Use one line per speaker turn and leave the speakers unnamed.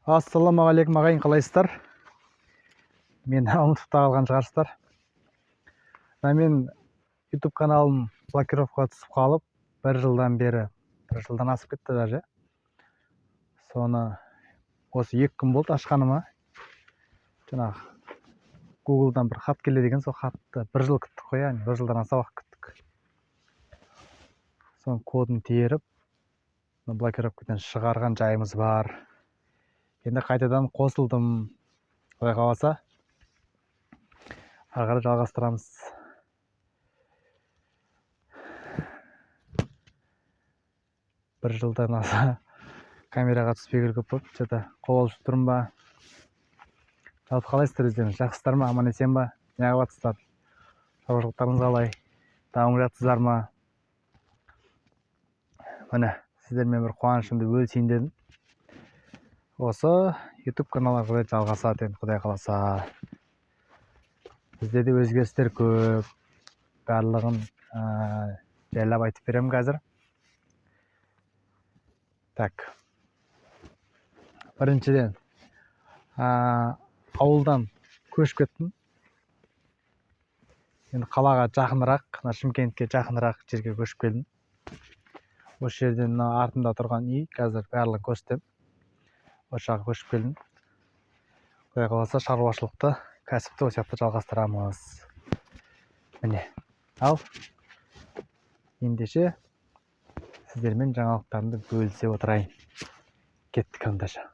Ассалаумағалейкум ағайын, қалайсыздар? Мені ұмытып та қалған шығарсыздар. Мен YouTube каналым блокировкаға түсіп қалып, бір жылдан асып кетті даже. Соны осы 2 күн болды ашқаныма. Жаңағы Google'дан бір хат келеді екен, сол хатты 1 жыл күттік қой, яғни 1 жылдан аса уақыт күттік. Соның кодын теріп, блокировкадан шығарған жайымыз бар. Енді қайтадан қосылдым. Құдай қаласа, ары қарай жалғастырамыз. Бір жылдан аса камераға түспегелі көп болып, что-то қобалжып тұрмын ба? Жалпы қалайсыздар өздеріңіз? Жақсысыздар ма? Аман есен ба? Неғып жатсыздар? Шаруашылықтарыңыз қалай? Дамып жатсыздар ма? Міне, сіздермен бір қуанышымды бөлісейін дедім. Осы YouTube канал арқылы жалғасады енді, Құдай қаласа. Бізде де өзгерістер көп. Барлығын жайлап айтып беремін қазір. Так. Біріншіден, ауылдан көшіп кеттім. Енді қалаға жақынырақ, Шымкентке жақынырақ жерге көшіп келдім. Осы жерден артымда тұрған үй, қазір барлығын көрсетем. Осы жаққа көшіп келдім. Құдай қаласа шаруашылықты, кәсіпті осы жақта жалғастырамыз. Міне, ал ендеше сіздермен жаңалықтарымды бөлісе отырайын. Кеттік ондаша.